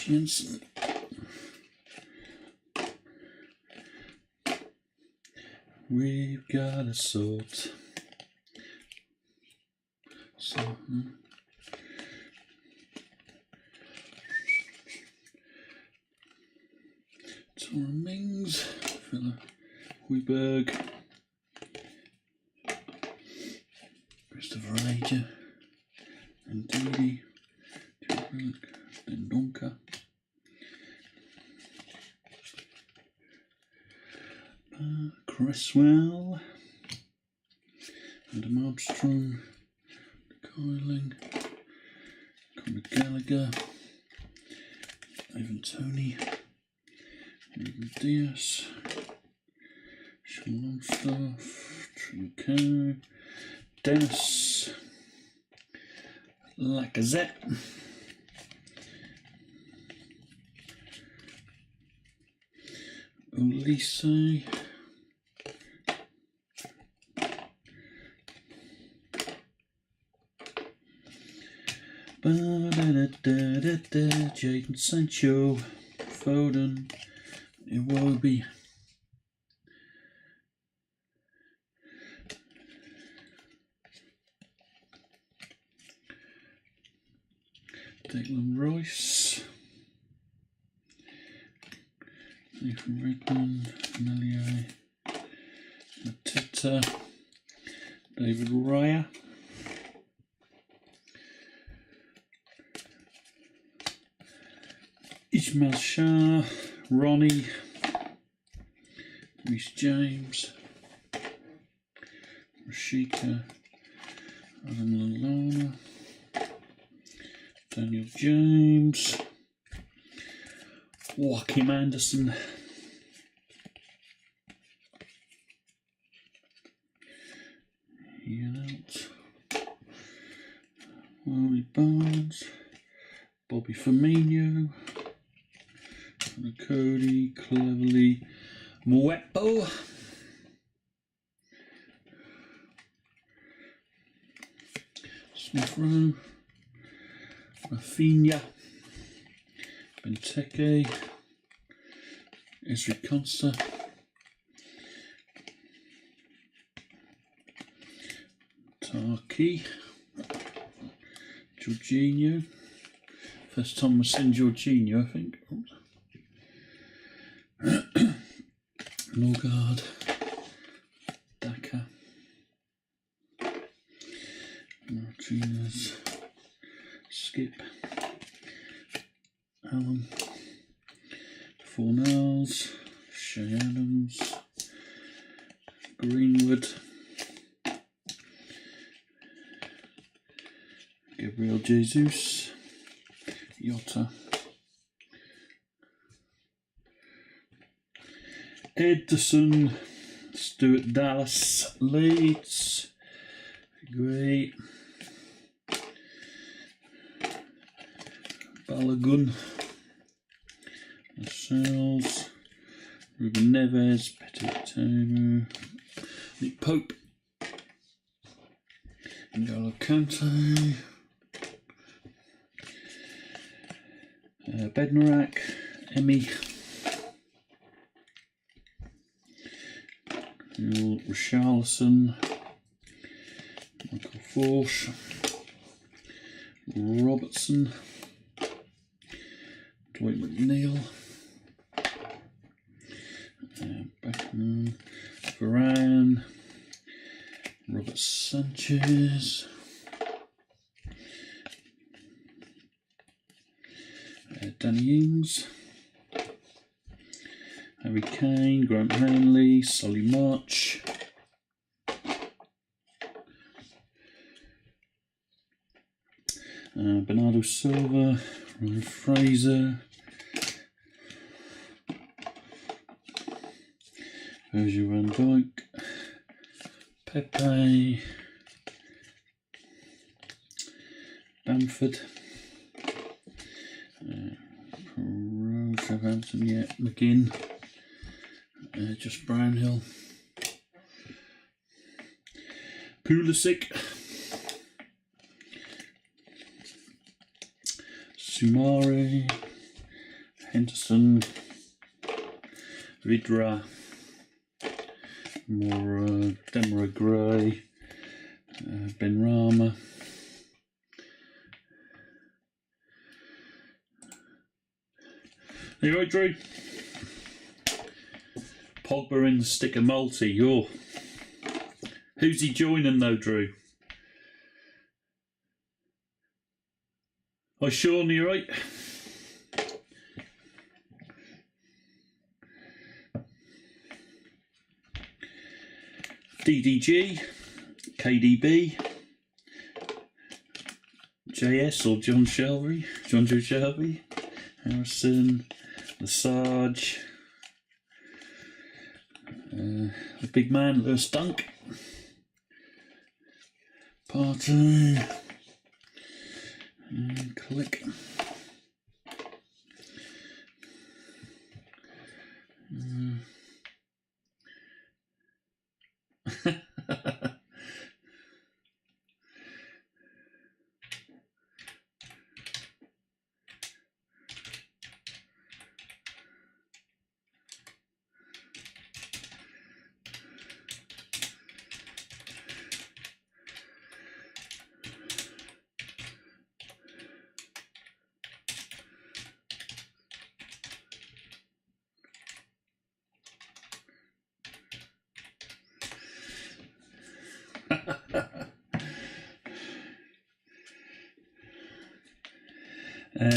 Jensen. We've got a sort. So, Torren Mings, Villa Hoiberg, Christopher Ager, and Didi, then Donker. Cresswell, Adam Armstrong, Coiling, Conor Gallagher, Ivan Toney, Ruben Diaz, Sean Longstaff, Trinco, Dennis, Lacazette, Olise, Jadon Sancho, Foden, Iwobi, Declan Rice, Nathan Redmond, Melier, Mateta, David Raya, Ismail Shah, Ronnie, Reece James, Rashika, Adam Lallana, Daniel James, Joachim Anderson, Ian Out, Willie Barnes, Bobby Firmino, Cody, Cleverly, Mwepo, Smith Rowe, Rafinha, Benteke, Esri Konsa, Tarki, Jorginho. First time we've seen Jorginho, I think. Norgard, Daka, Martinez, Skip, Allen, Fornells, Shay Adams, Greenwood, Gabriel Jesus, Jota, Ederson, Stuart Dallas, Leeds, great, Balogun, Lascelles, Ruben Neves, Petit Tamu, Nick Pope, N'Golo Kante, Bednarak, Emmy, Richarlison, Michael Forsh, Robertson, Dwight McNeil, Beckman, Varane, Robert Sanchez, Danny Ings, Harry Kane, Grant Hanley, Solly March, Bernardo Silva, Ryan Fraser, Virgil van Dijk, Pepe, Bamford, Southampton, yeah, McGinn, just Brownhill. Pulisic. Sumari. Henderson. Vidra. More Demra Gray. Benrahma. Are you right, Drew? Pogba in the sticker multi. You're. Who's he joining though, Drew? Oh, Sean, you right? DDG, KDB, JS or John Shelby, John Joe Shelby, Harrison, Lesage, the big man Lewis Dunk, PART2, and click.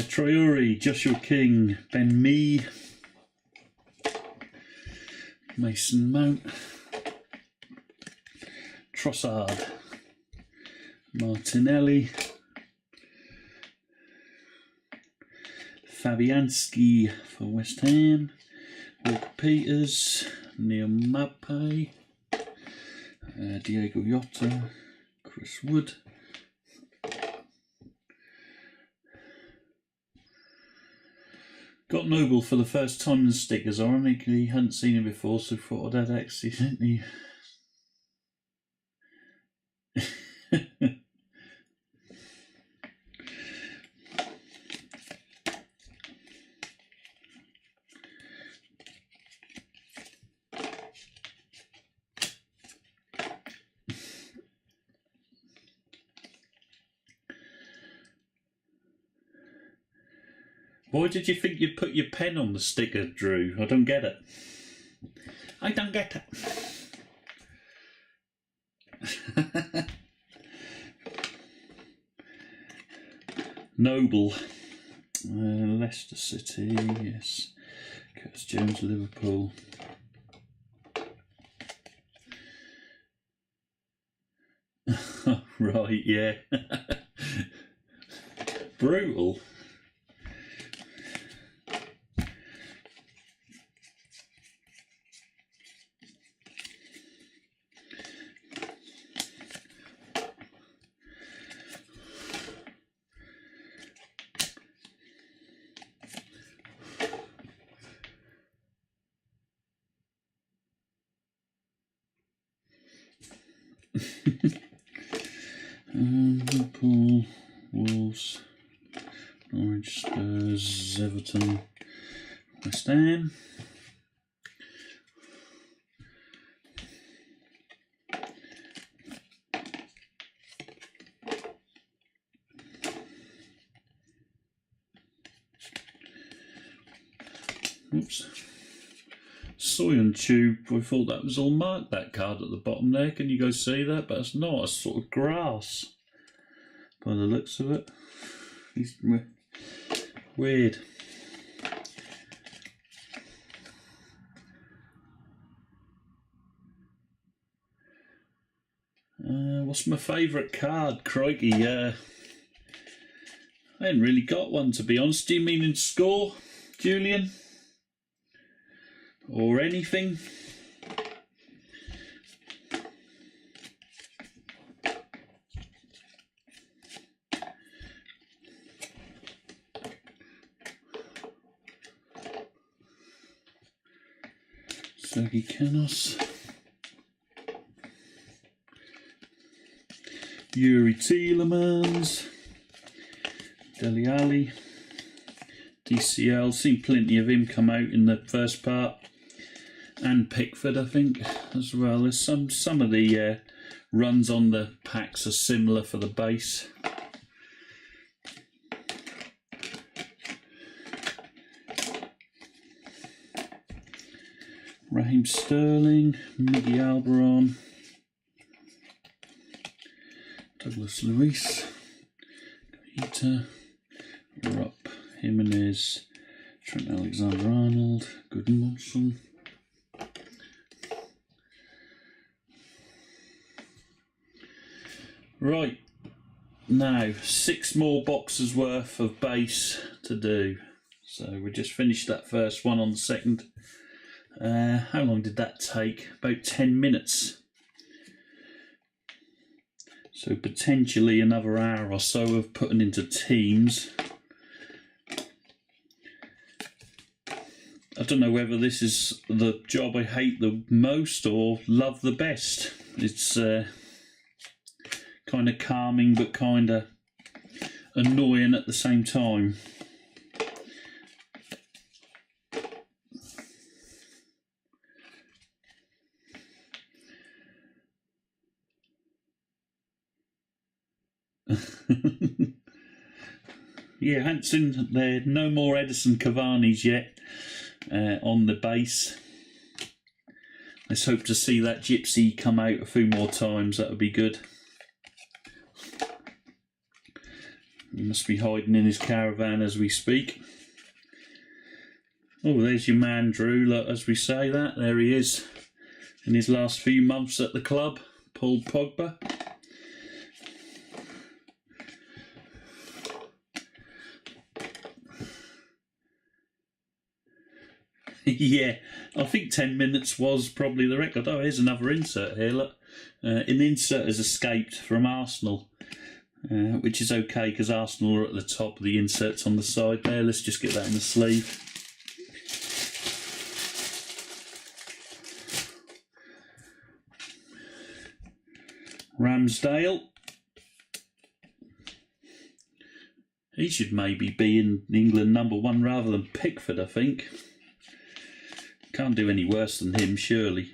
Traore, Joshua King, Ben Mee, Mason Mount, Trossard, Martinelli, Fabianski for West Ham, Walker Peters, Neil Maupay, Diego Jota, Chris Wood. Got Noble for the first time in the stickers. Ironically, hadn't seen him before, so thought I'd accidentally. Why did you think you'd put your pen on the sticker, Drew? I don't get it. I don't get it. Noble. Leicester City, yes. Curtis Jones, Liverpool. Right, yeah. Brutal. Liverpool, Wolves, Norwich, Spurs, Everton, West Ham. Oops. Soy Tube, I thought that was all marked, that card at the bottom there. Can you guys see that? But it's not, it's sort of grass by the looks of it. It's weird. What's my favourite card? Crikey, I ain't really got one, to be honest. Do you mean in score, Julian? Or anything? Sergi Canos, Yuri Tielemans, Dele Alli, DCL. Seen plenty of him come out in the first part, and Pickford, I think, as well. There's some of the runs on the packs are similar for the base. Raheem Sterling, Miguel Almiron, Douglas Luiz, Guaita, Rupp, Jimenez, Trent Alexander-Arnold, Goodmanson. Right, now 6 more boxes worth of base to do. So we just finished that first one on the second. How long did that take? About 10 minutes. So potentially another hour or so of putting into teams. I don't know whether this is the job I hate the most or love the best. It's kind of calming but kind of annoying at the same time. Yeah, Hansen, there no more Edison Cavani's yet on the base. Let's hope to see that Gypsy come out a few more times. That would be good. He must be hiding in his caravan as we speak. Oh, there's your man, Drew. Look, as we say that, there he is in his last few months at the club, Paul Pogba. Yeah, I think 10 minutes was probably the record. Oh, here's another insert here, look. An insert has escaped from Arsenal, which is okay because Arsenal are at the top, the insert's on the side there. Let's just get that in the sleeve. Ramsdale. He should maybe be in England #1 rather than Pickford, I think. Can't do any worse than him, surely.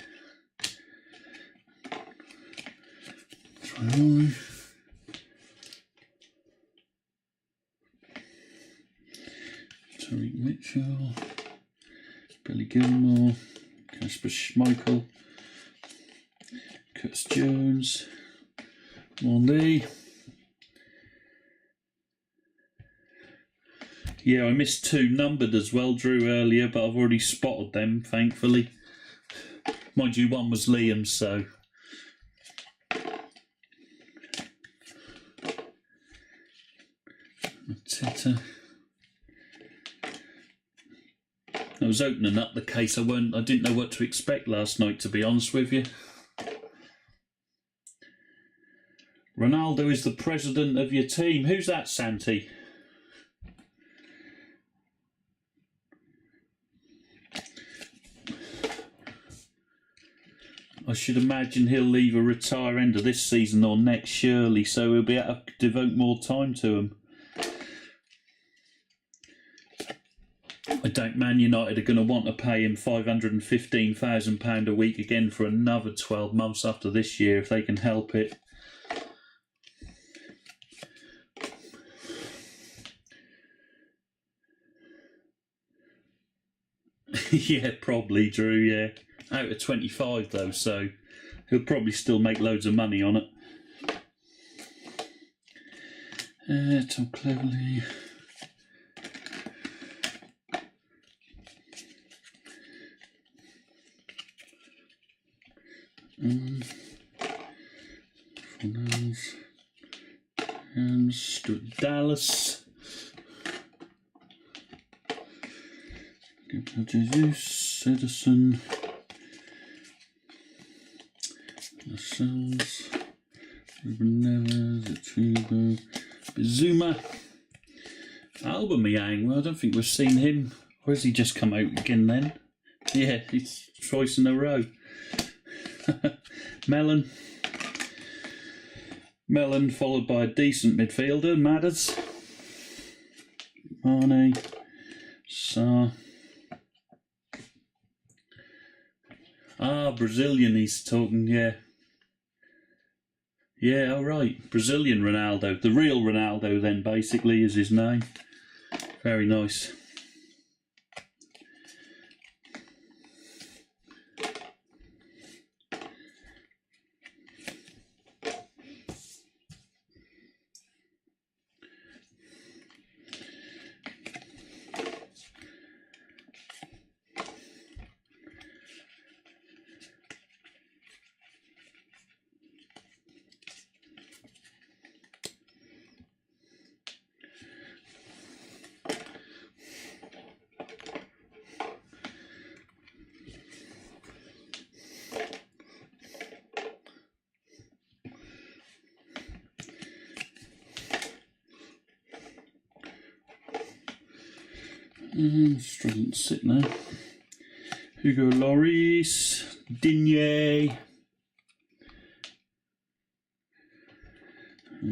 Try. Tariq Mitchell, Billy Gilmore, Kasper Schmeichel, Curtis Jones, Mondi. Yeah, I missed 2 numbered as well, Drew, earlier, but I've already spotted them, thankfully. Mind you, one was Liam's, so... Mateta. I was opening up the case. I didn't know what to expect last night, to be honest with you. Ronaldo is the president of your team. Who's that, Santi? I should imagine he'll either retire end of this season or next, surely, so he'll be able to devote more time to him. I doubt Man United are going to want to pay him £515,000 a week again for another 12 months after this year, if they can help it. Yeah, probably, Drew, yeah. Out of 25 though, so he'll probably still make loads of money on it. Tom Cleverley. Fornals. And Stuart Dallas. Jesus, Edison. Lascelles, Ruben Neves, Atubo, Bizuma, Aubameyang. Well, I don't think we've seen him. Or has he just come out again then? Yeah, it's twice in a row. Melon. Melon followed by a decent midfielder, Madders. Mane. Sa. Brazilian he's talking, yeah. Yeah, alright. Brazilian Ronaldo. The real Ronaldo then, basically, is his name. Very nice. Struggling to sit now. Hugo Lloris, Digne,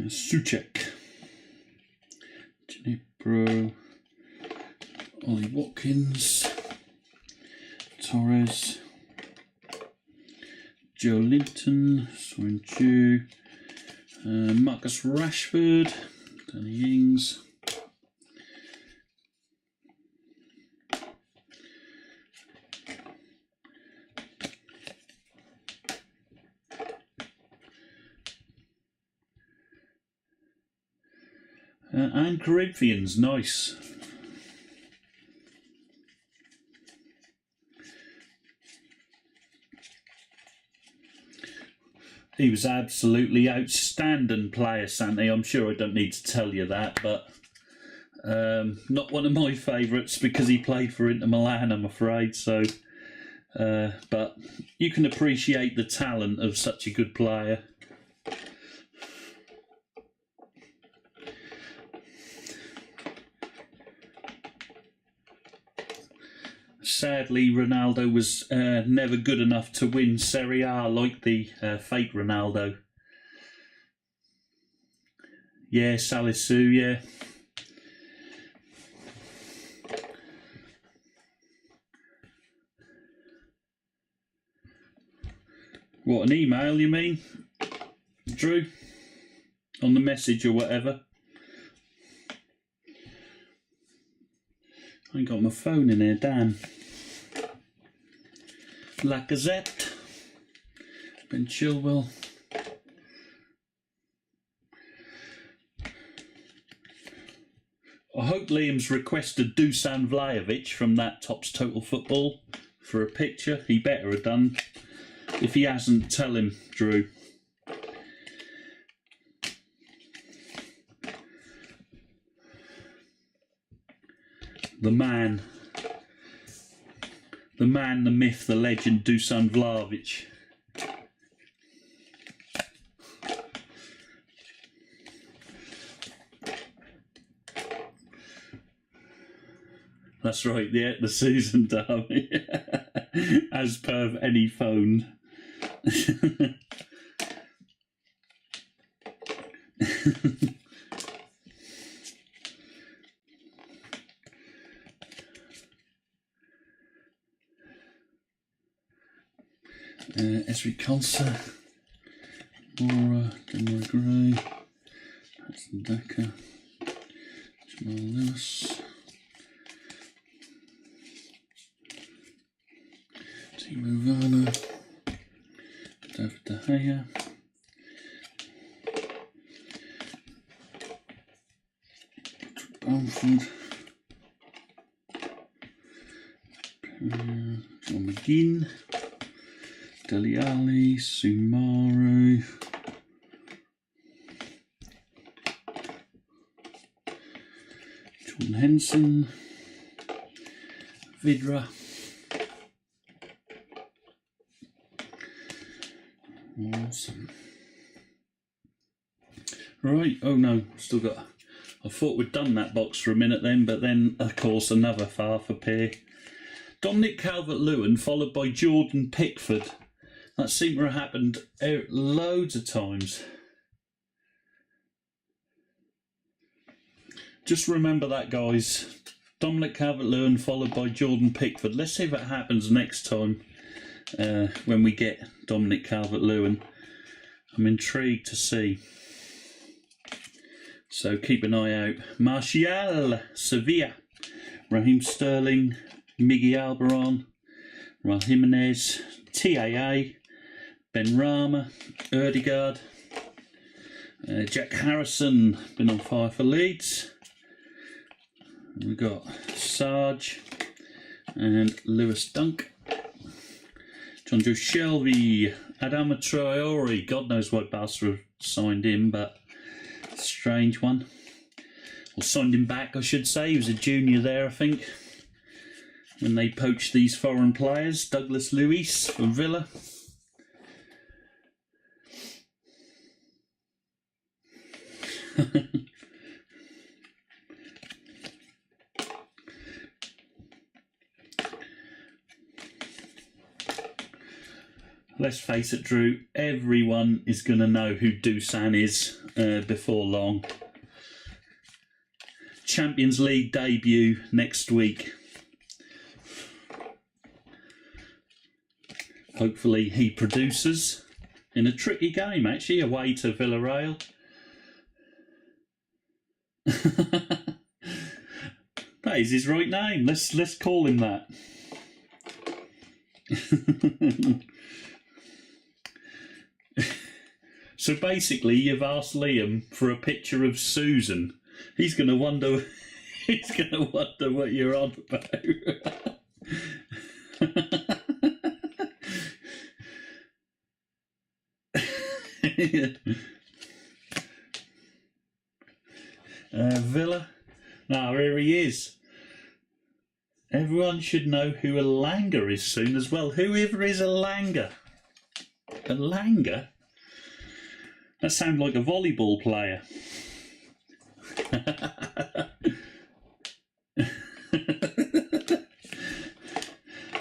Souček, Ginebro, Ollie Watkins, Torres, Joe Linton, Soyuncu, Marcus Rashford, Danny Ings. And Corinthians, nice. He was absolutely outstanding player, Santi. I'm sure I don't need to tell you that, but not one of my favourites because he played for Inter Milan, I'm afraid. So, but you can appreciate the talent of such a good player. Sadly, Ronaldo was never good enough to win Serie A like the fake Ronaldo. Yeah, Salisu, yeah. What, an email you mean, Drew? On the message or whatever? I ain't got my phone in here, damn. Lacazette, Ben Chilwell. I hope Liam's requested Dusan Vlahovic from that Topps Total Football for a picture. He better have done. If he hasn't, tell him, Drew. The man, the myth, the legend, Dusan Vlahovic. That's right, yeah, the Susan Derby, as per any phone. Esri Consa, Mora, Demore Gray, Patson Decker, Jamal Lewis, Timo Werner, David De Gea, Bamford, John McGinn, Dele Alli, Sumaru, Jordan Henson, Vidra, awesome. Right, oh no, still got. I thought we'd done that box for a minute then, but then of course another Farf appear. Dominic Calvert-Lewin followed by Jordan Pickford. That seemed to have happened loads of times. Just remember that, guys. Dominic Calvert-Lewin followed by Jordan Pickford. Let's see if it happens next time when we get Dominic Calvert-Lewin. I'm intrigued to see. So keep an eye out. Martial, Sevilla. Raheem Sterling, Miguel Almiron, Raul Jimenez, TAA, Benrahma, Ødegaard, Jack Harrison, been on fire for Leeds. We've got Sarge and Lewis Dunk. Jonjo Shelvey, Adama Traore. God knows why Barca signed him, but strange one. Or signed him back, I should say. He was a junior there, I think, when they poached these foreign players. Douglas Luiz from Villa. Let's face it, Drew, everyone is going to know who Dusan is before long. Champions League debut next week. Hopefully he produces in a tricky game, actually, away to Villarreal. That is his right name. Let's call him that. So basically, you've asked Liam for a picture of Susan. He's going to wonder. He's going to wonder what you're on about. Villa. Now here he is. Everyone should know who Elanga is soon as well. Whoever is Elanga? Elanga? That sounds like a volleyball player.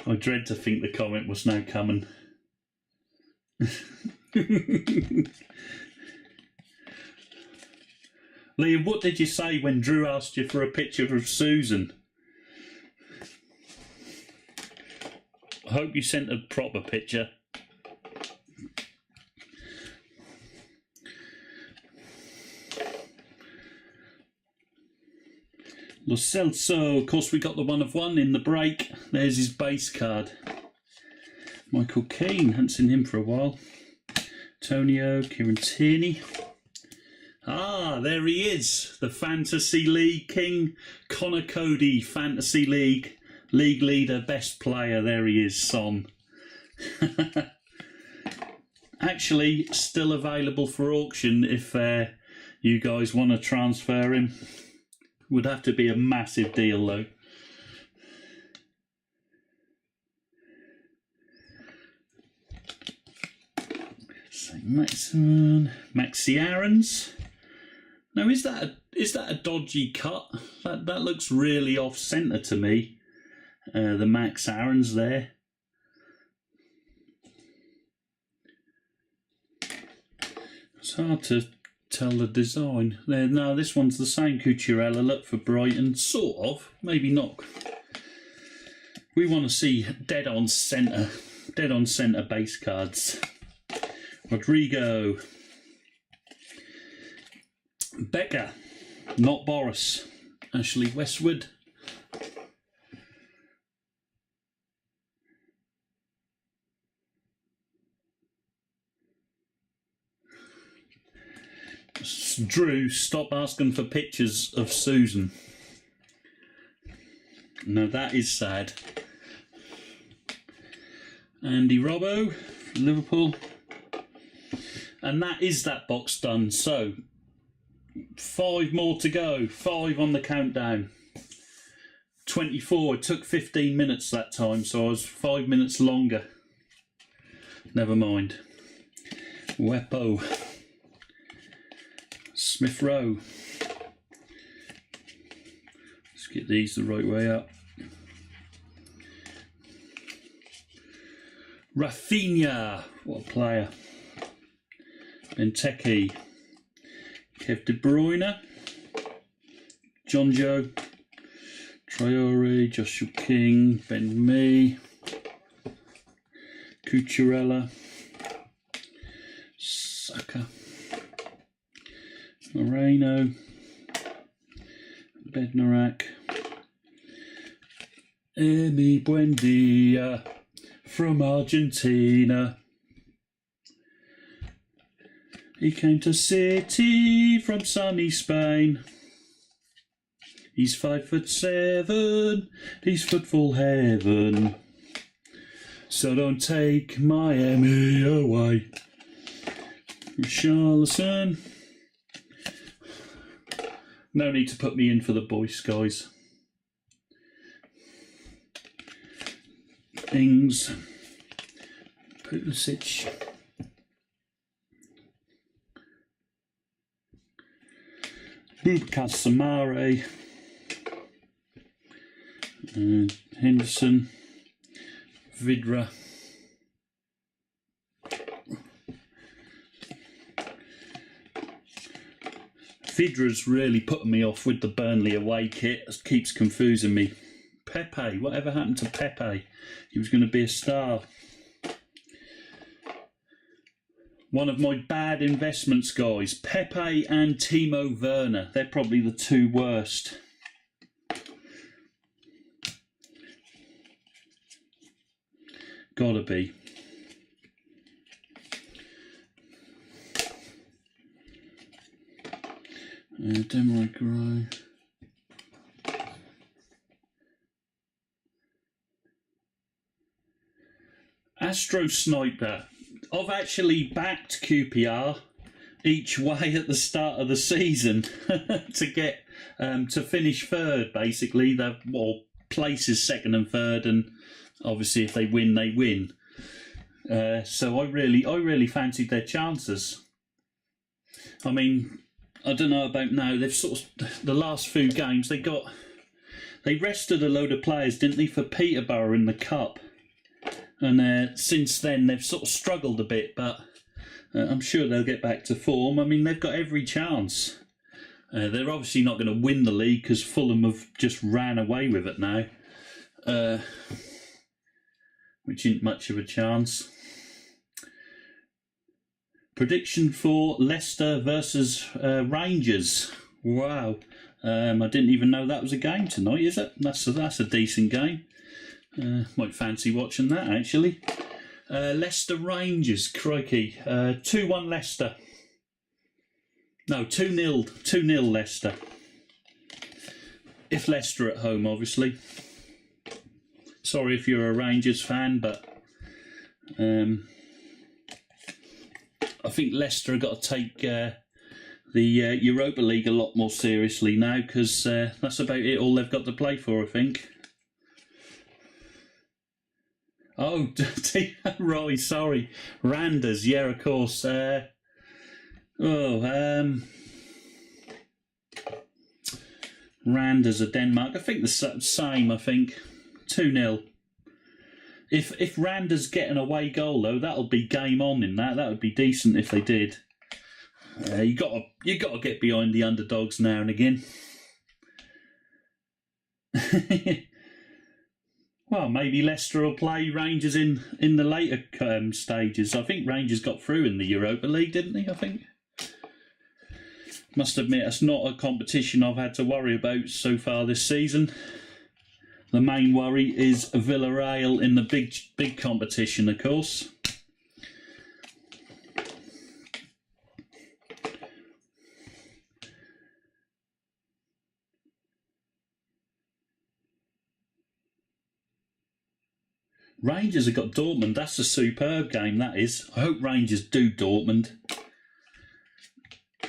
I dread to think the comment was now coming. Liam, what did you say when Drew asked you for a picture of Susan? I hope you sent a proper picture. Lo Celso, of course, we got the 1 of 1 in the break. There's his base card. Michael Keane, haven't seen him for a while. Antonio, Kieran Tierney. Ah, there he is, the Fantasy League King, Connor Cody, Fantasy League leader, best player. There he is, Son. Actually, still available for auction if you guys want to transfer him. Would have to be a massive deal, though. So Maxi Aarons. Now, is that a dodgy cut? That looks really off centre to me. The Max Aarons there. It's hard to tell the design. There, no, this one's the same Cucurella look for Brighton, sort of. Maybe not. We want to see dead on centre base cards. Rodrigo. Becker, not Boris. Ashley Westwood. Drew, stop asking for pictures of Susan. Now that is sad. Andy Robbo, Liverpool. And that is that box done. So 5 more to go. 5 on the countdown. 24. It took 15 minutes that time, so I was 5 minutes longer. Never mind. Weppo. Smith Rowe. Let's get these the right way up. Rafinha, what a player. Benteke, Kev De Bruyne, John Joe, Traore, Joshua King, Ben Mee, Cucurella, Saka, Moreno, Bednarak, Emi Buendia from Argentina. He came to City from sunny Spain. He's 5'7", he's football heaven. So don't take Miami away. Richarlison. No need to put me in for the Boy Scouts. Ings. Pulisic. Bubakar Samare. Henderson. Vidra. Vidra's really putting me off with the Burnley away kit. It keeps confusing me. Pepe, whatever happened to Pepe? He was going to be a star. One of my bad investments, guys. Pepe and Timo Werner. They're probably the two worst. Gotta be. Demarai Gray. Astro Sniper. I've actually backed QPR each way at the start of the season to get to finish third. Basically, well, places second and third, and obviously if they win, they win. So I really fancied their chances. I mean, I don't know about now. They've sort of the last few games they rested a load of players, didn't they, for Peterborough in the cup. And since then, they've sort of struggled a bit, but I'm sure they'll get back to form. I mean, they've got every chance. They're obviously not going to win the league because Fulham have just ran away with it now, which isn't much of a chance. Prediction for Leicester versus Rangers. Wow. I didn't even know that was a game tonight, is it? That's a decent game. Might fancy watching that, actually. Leicester Rangers, crikey. 2-1 Leicester. No, 2-0. 2-0 Leicester. If Leicester at home, obviously. Sorry if you're a Rangers fan, but I think Leicester have got to take the Europa League a lot more seriously now, because that's about it, all they've got to play for, I think. Oh, right, sorry. Randers, yeah, of course. Randers of Denmark. I think the same, I think. 2-0. If Randers get an away goal, though, that'll be game on in that. That would be decent if they did. You got to get behind the underdogs now and again. Well, maybe Leicester will play Rangers in the later stages. I think Rangers got through in the Europa League, didn't they, I think? Must admit, it's not a competition I've had to worry about so far this season. The main worry is Villarreal in the big competition, of course. Rangers have got Dortmund. That's a superb game, that is. I hope Rangers do Dortmund.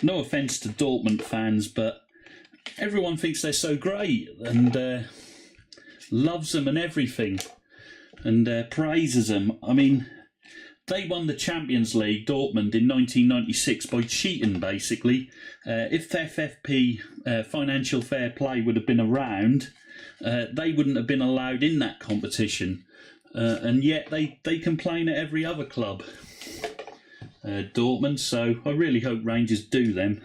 No offence to Dortmund fans, but everyone thinks they're so great and loves them and everything and praises them. I mean, they won the Champions League, Dortmund, in 1996 by cheating, basically. If FFP, Financial Fair Play, would have been around, they wouldn't have been allowed in that competition. and yet they complain at every other club, Dortmund. So I really hope Rangers do them.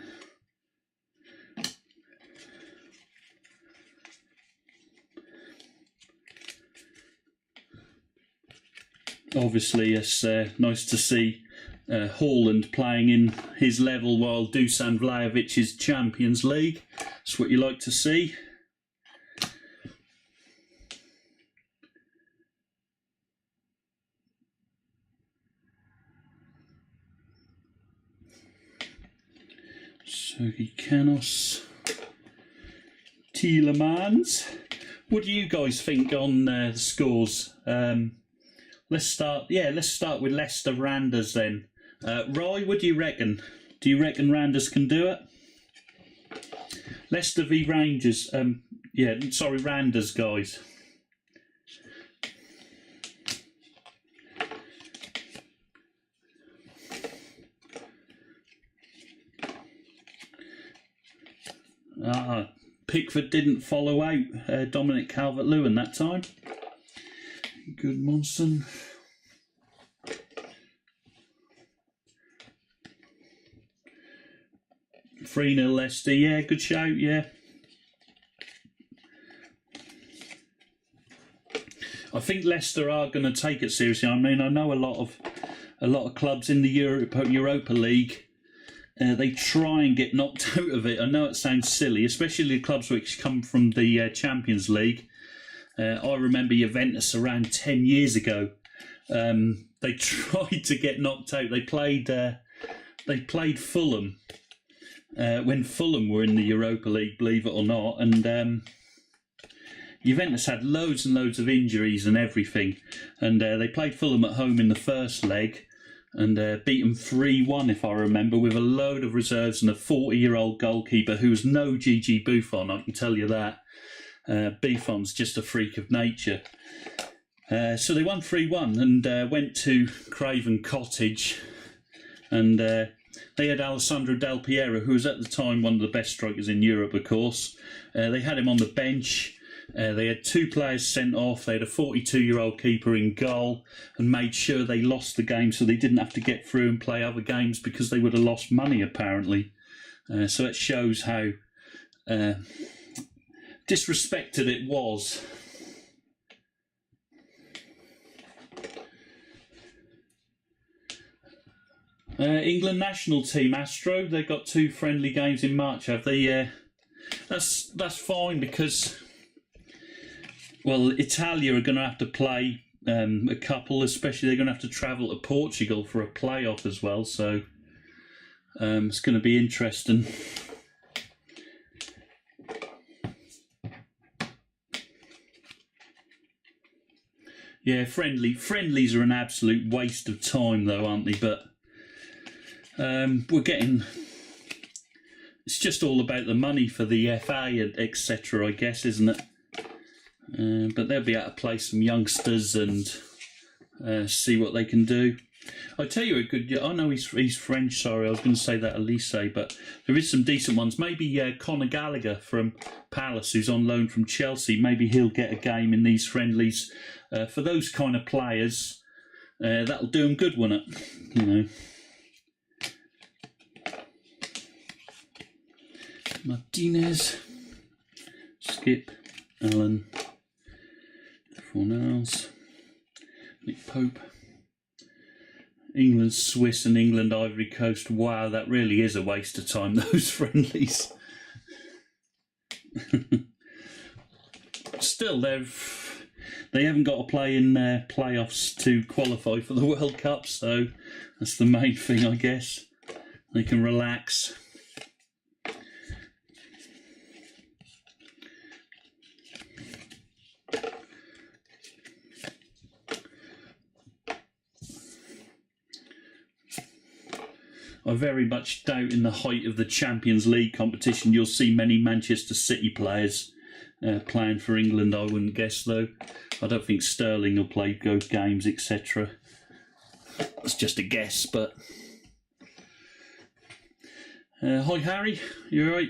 Obviously, it's nice to see Haaland playing in his level while Dusan Vlahovic is Champions League. That's what you like to see. Sergi Canos, Tielemans. What do you guys think on the scores? Let's start with Leicester Randers then. Roy, what do you reckon? Do you reckon Randers can do it? Leicester v Rangers. Randers, guys. Pickford didn't follow out Dominic Calvert-Lewin that time. Good Monson. Three 0 Leicester. Yeah, good shout. Yeah. I think Leicester are going to take it seriously. I mean, I know a lot of clubs in the Europa League. They try and get knocked out of it. I know it sounds silly, especially the clubs which come from the Champions League. I remember Juventus around 10 years ago. They tried to get knocked out. They played Fulham when Fulham were in the Europa League, believe it or not, and Juventus had loads and loads of injuries and everything, and they played Fulham at home in the first leg and beat them 3-1, if I remember, with a load of reserves and a 40-year-old goalkeeper who was no Gigi Buffon, I can tell you that. Buffon's just a freak of nature. So they won 3-1 and went to Craven Cottage, and they had Alessandro Del Piero, who was at the time one of the best strikers in Europe, of course. They had him on the bench. They had two players sent off. They had a 42-year-old keeper in goal and made sure they lost the game so they didn't have to get through and play other games because they would have lost money, apparently. So it shows how disrespected it was. England national team, Astro, they've got 2 friendly games in March, have they? That's fine because, well, Italia are going to have to play a couple, especially they're going to have to travel to Portugal for a playoff as well, so it's going to be interesting. Yeah, friendlies are an absolute waste of time though, aren't they? But we're getting... It's just all about the money for the FA, etc., I guess, isn't it? But they'll be able to play some youngsters and see what they can do. I tell you a good... I know he's French, sorry, I was going to say that Elise, but there is some decent ones. Maybe Conor Gallagher from Palace, who's on loan from Chelsea, maybe he'll get a game in these friendlies. For those kind of players, that'll do them good, won't it? You know. Martinez, Skip, Allen, Fornals, Nick Pope, England, Swiss and England, Ivory Coast. Wow, that really is a waste of time, those friendlies. Still, they haven't got to play in playoffs to qualify for the World Cup, so that's the main thing, I guess. They can relax. I very much doubt in the height of the Champions League competition you'll see many Manchester City players playing for England, I wouldn't guess, though. I don't think Sterling will play games, etc. It's just a guess, but... hi, Harry. You all right?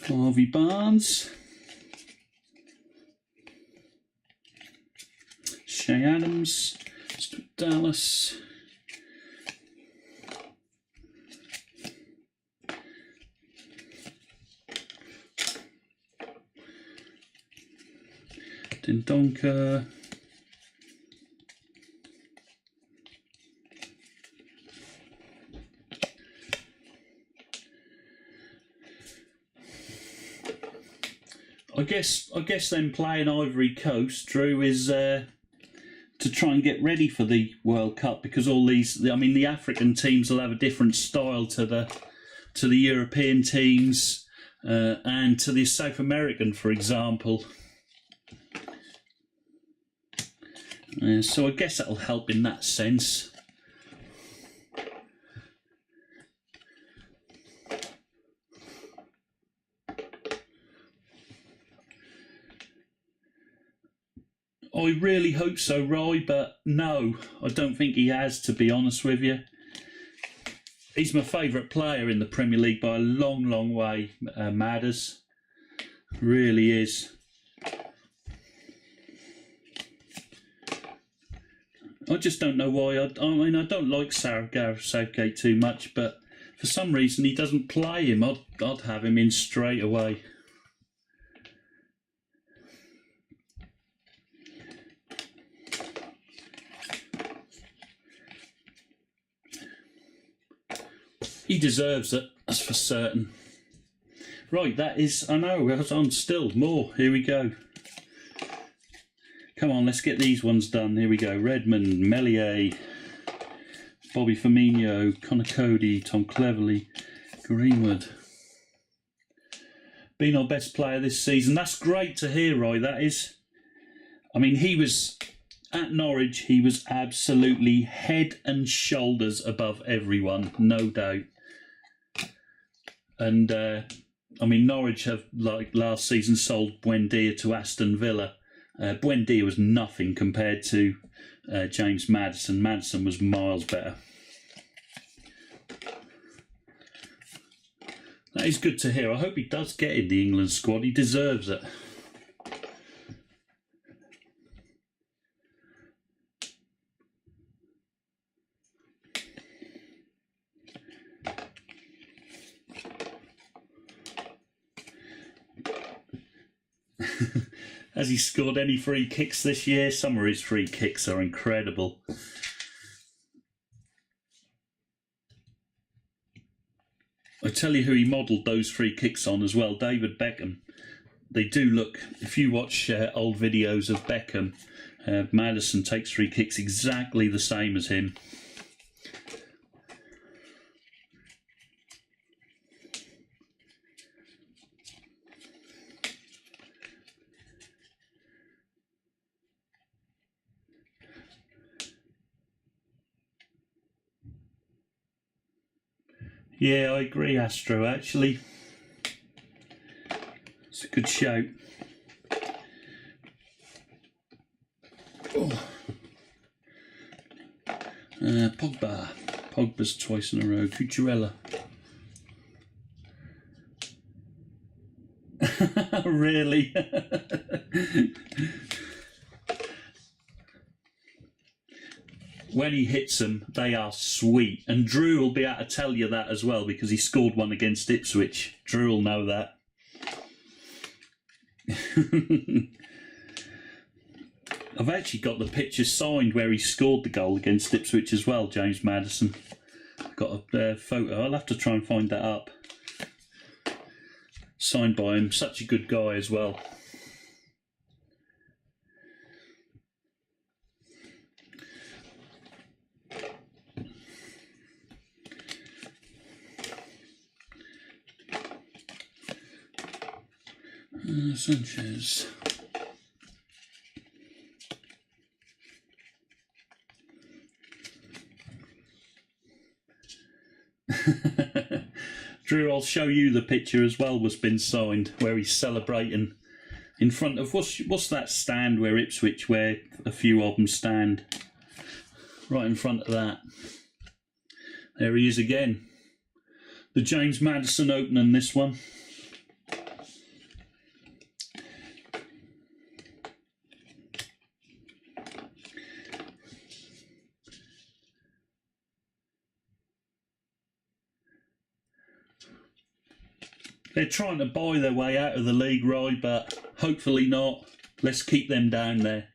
Harvey Barnes. Shay Adams, Dallas. Dendonka. I guess then playing Ivory Coast, Drew, is to try and get ready for the World Cup, because all these, I mean, the African teams will have a different style to the European teams and to the South American, for example. So I guess that'll help in that sense. I really hope so, Roy, but no, I don't think he has, to be honest with you. He's my favourite player in the Premier League by a long, long way, Madders. Really is. I just don't know why. I mean, I don't like Gareth Southgate too much, but for some reason he doesn't play him. I'd have him in straight away. He deserves it, that's for certain. Right, that is, I know, we're on still more. Here we go. Come on, let's get these ones done. Here we go. Redmond, Meslier, Bobby Firmino, Connor Cody, Tom Cleverley, Greenwood. Been our best player this season. That's great to hear, Roy, that is. I mean, he was, at Norwich, he was absolutely head and shoulders above everyone, no doubt. And, I mean, Norwich have, like last season, sold Buendia to Aston Villa. Buendia was nothing compared to James Maddison. Maddison was miles better. That is good to hear. I hope he does get in the England squad. He deserves it. Has he scored any free kicks this year? Some of his free kicks are incredible. I tell you who he modelled those free kicks on as well, David Beckham. They do look, if you watch old videos of Beckham, Maddison takes free kicks exactly the same as him. Yeah, I agree, Astro, actually. It's a good shout. Oh. Pogba. Pogba's twice in a row. Cucurella. Really? When he hits them, they are sweet. And Drew will be able to tell you that as well, because he scored one against Ipswich. Drew will know that. I've actually got the picture signed where he scored the goal against Ipswich as well, James Maddison. I've got a photo. I'll have to try and find that up. Signed by him. Such a good guy as well. Sanchez. Drew, I'll show you the picture as well, was been signed, where he's celebrating in front of, what's that stand where Ipswich, where a few of them stand? Right in front of that. There he is again. The James Maddison opening, this one. They're trying to buy their way out of the league, right? But hopefully not. Let's keep them down there.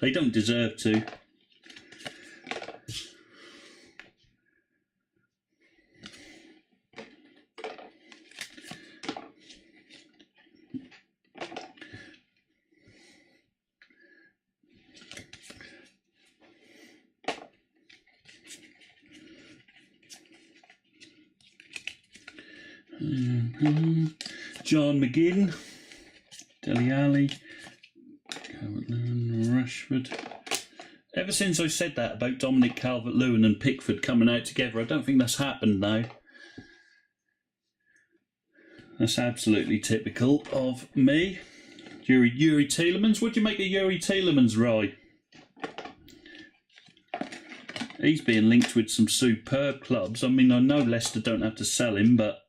They don't deserve to. John McGinn, Dele Alli, Calvert-Lewin, Rashford. Ever since I said that about Dominic Calvert-Lewin and Pickford coming out together, I don't think that's happened now. That's absolutely typical of me. Yuri Tielemans. What do you make of Yuri Tielemans, Roy? He's being linked with some superb clubs. I mean, I know Leicester don't have to sell him, but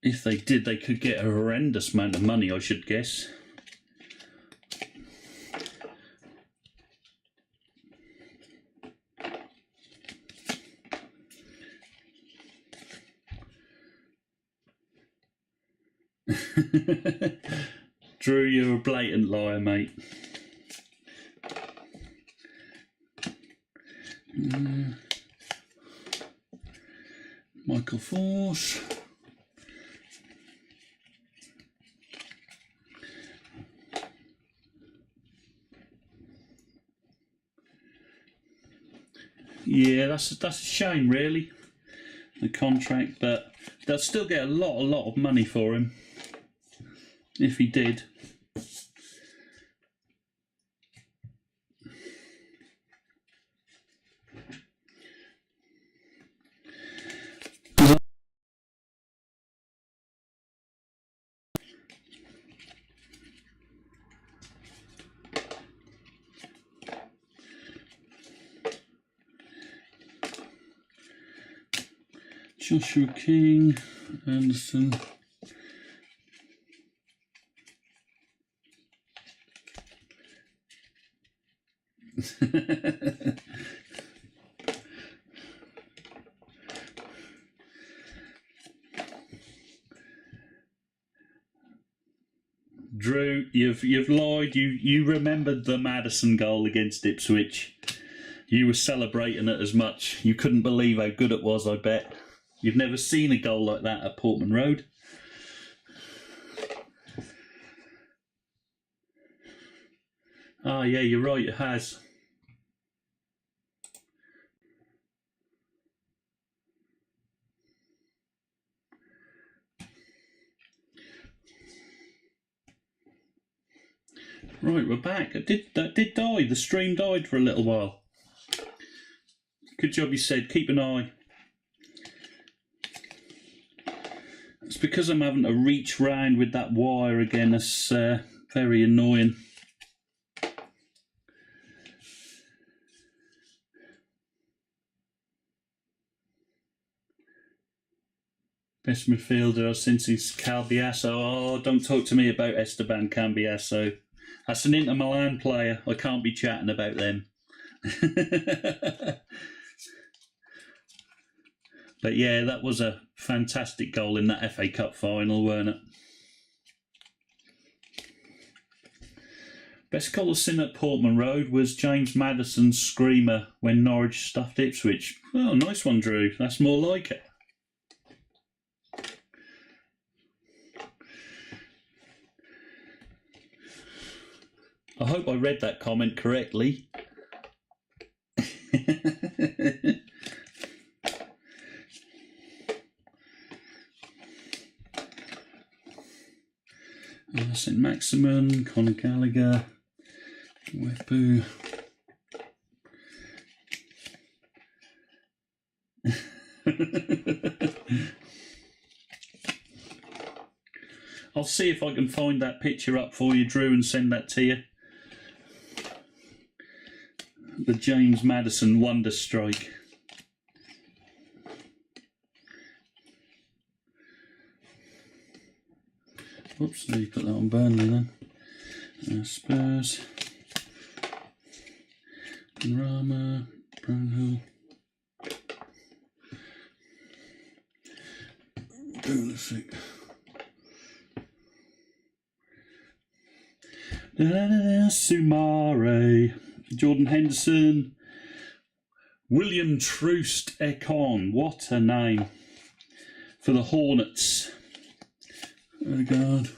if they did, they could get a horrendous amount of money, I should guess. Drew, you're a blatant liar, mate. Michael Force. Yeah, that's a shame, really, the contract, but they'll still get a lot of money for him if he did. Joshua King, Anderson. Drew, you've lied. You remembered the Maddison goal against Ipswich. You were celebrating it as much. You couldn't believe how good it was, I bet. You've never seen a goal like that at Portman Road. Ah, yeah, you're right, it has. Right, we're back. That did die. The stream died for a little while. Good job, you said. Keep an eye. It's because I'm having to reach round with that wire again. That's very annoying. Best midfielder since he's Cambiasso. Oh, don't talk to me about Esteban Cambiasso. That's an Inter Milan player. I can't be chatting about them. But yeah, that was a fantastic goal in that FA Cup final, weren't it? Best goal seen at Portman Road was James Maddison's screamer when Norwich stuffed Ipswich. Oh, nice one, Drew. That's more like it. I hope I read that comment correctly. St. Maximin, Conor Gallagher, Webu. I'll see if I can find that picture up for you, Drew, and send that to you. The James Maddison Wonder Strike. Oops, there you put that on Burnley then. Spurs. Rama. Brownhill. Pulisic. Sumare, Jordan Henderson, William Troost Ekon, what a name, for the Hornets. Oh God.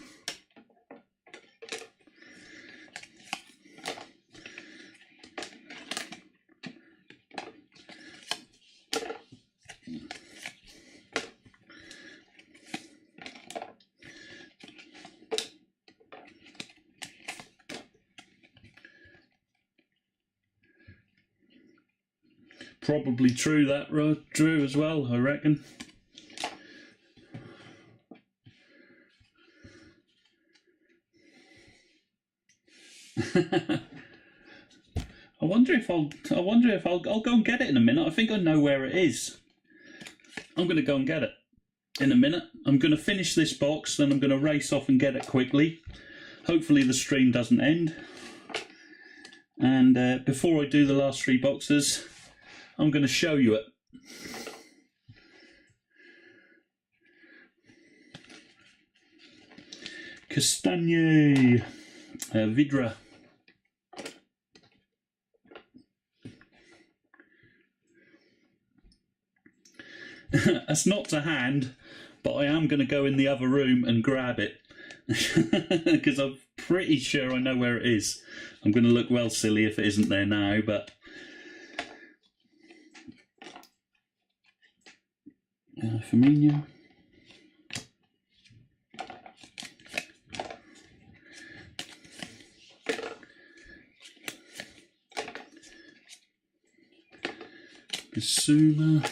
Probably true that, Drew, as well, I reckon. I wonder if I'll go and get it in a minute. I think I know where it is. I'm going to go and get it in a minute. I'm going to finish this box, then I'm going to race off and get it quickly. Hopefully the stream doesn't end. And before I do the last 3 boxes, I'm going to show you it. Castagne, Vidra. That's not to hand, but I am going to go in the other room and grab it. Because I'm pretty sure I know where it is. I'm going to look well silly if it isn't there now, but... Firmino. Bissouma.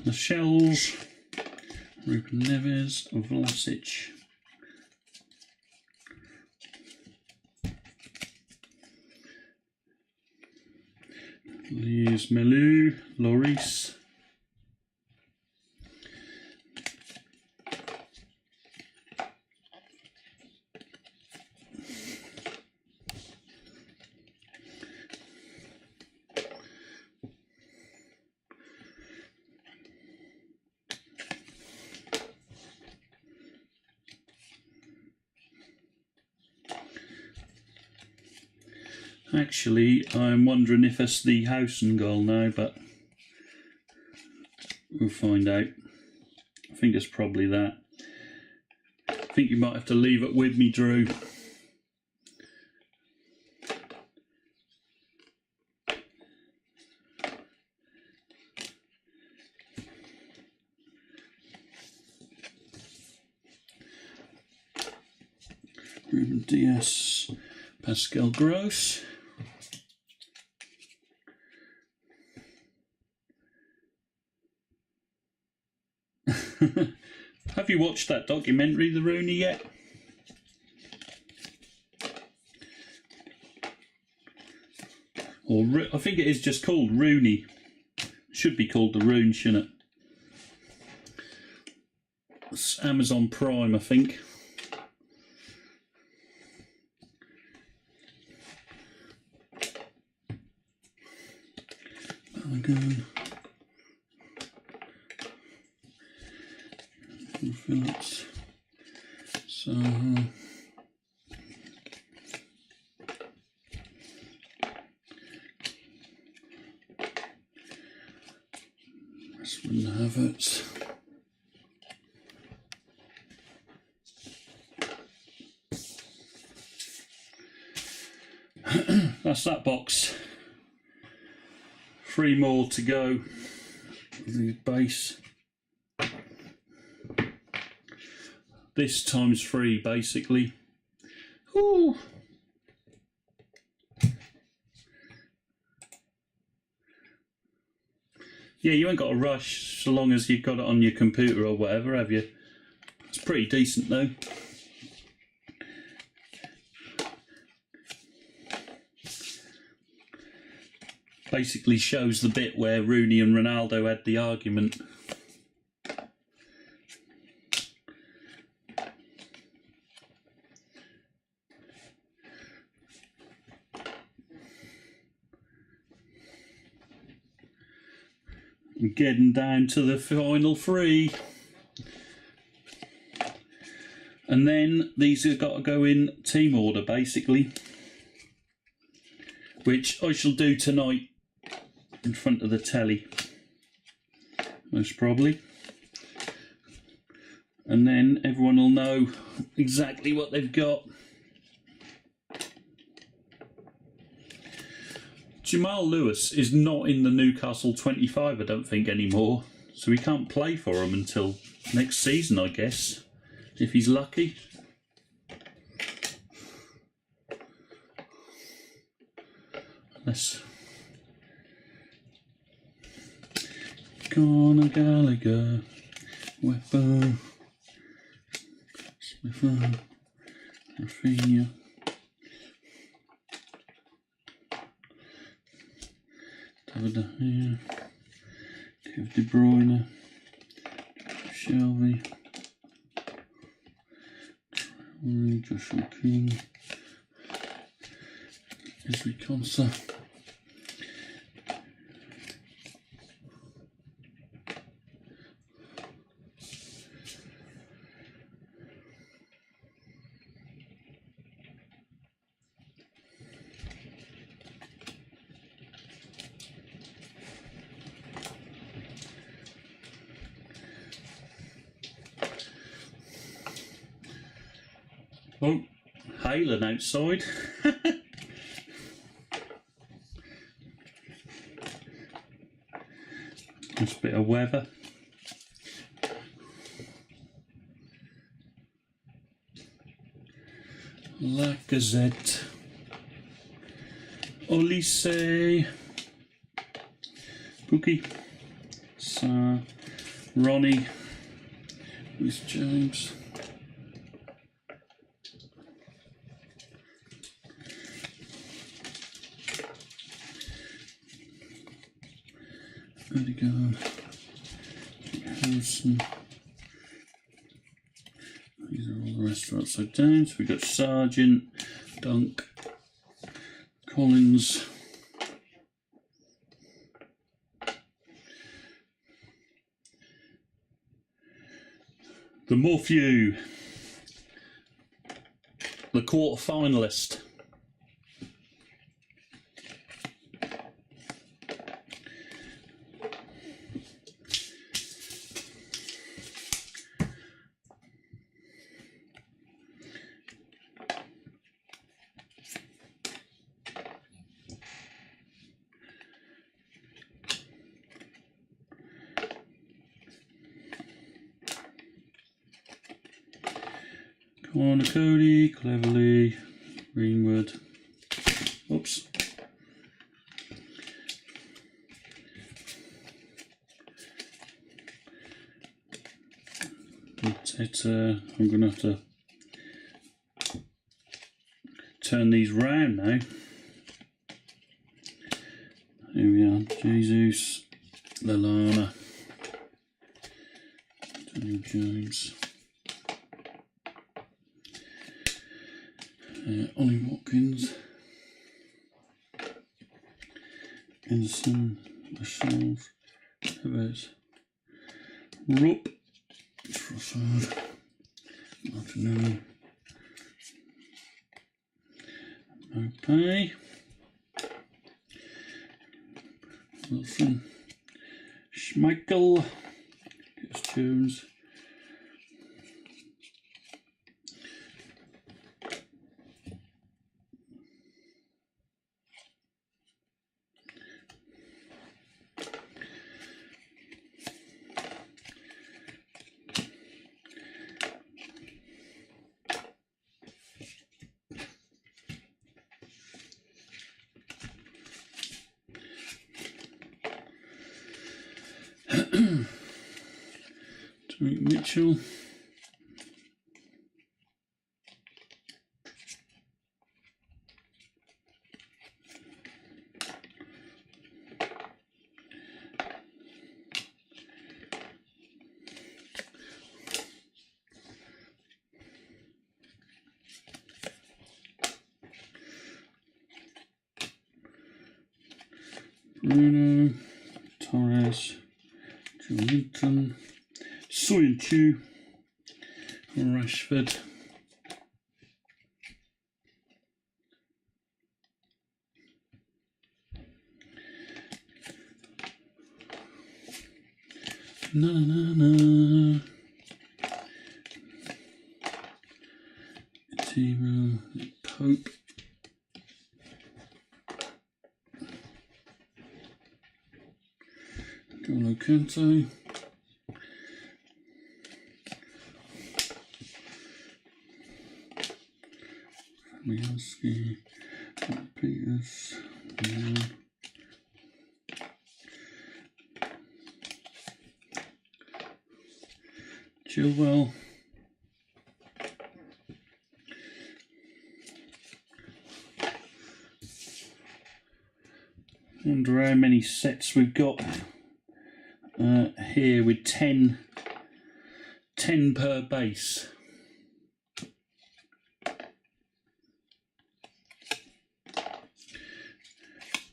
The Shells. Ruben Neves, Vlasic. Lise Melu, Lloris. Actually, I'm wondering if it's the Housen goal now, but we'll find out. I think it's probably that. I think you might have to leave it with me, Drew. Ruben Dias, Pascal Gross. Have you watched that documentary, The Rooney, yet? Or I think it is just called Rooney. Should be called The Roon, shouldn't it? It's Amazon Prime, I think. Again. Phillips. So this wouldn't have it. That's that box. 3 more to go. The base. This times 3, basically. Ooh. Yeah, you ain't got to rush so long as you've got it on your computer or whatever, have you? It's pretty decent though. Basically shows the bit where Rooney and Ronaldo had the argument. And getting down to the final 3. And then these have got to go in team order, basically, which I shall do tonight in front of the telly, most probably. And then everyone will know exactly what they've got. Jamal Lewis is not in the Newcastle 25, I don't think, anymore. So he can't play for them until next season, I guess, if he's lucky. Unless... Conor Gallagher, Weapon, Smith, Rafinha, David De Gea, Kevin De Bruyne, Shelby, Joshua King, Ezri Konsa. Oh, hailing outside. Just a bit of weather. Lacazette, Olise, Pookie, Ronnie, Rhys James, Odegaard, Harrison. These are all the rest are upside down. So we've got Sargent, Dunk, Collins, the Morphew, the quarter finalist. Corner Cody, Cleverly, Greenwood. Oops. I'm going to have to turn these round now. Here we are, Jesus, Lallana, Daniel James. Ollie Watkins, Anderson, Lascelles, Tevez, Rupp, Trossard, Martinelli, Mopay, Wilson, Schmeichel, Curtis Jones, Derek Mitchell, Bruno, Torres, Linton, Soyuncu, Rashford, Timo, Pope, Golo Kanté, Miaski, Peters, Chilwell, wonder how many sets we've got here with 10 per base.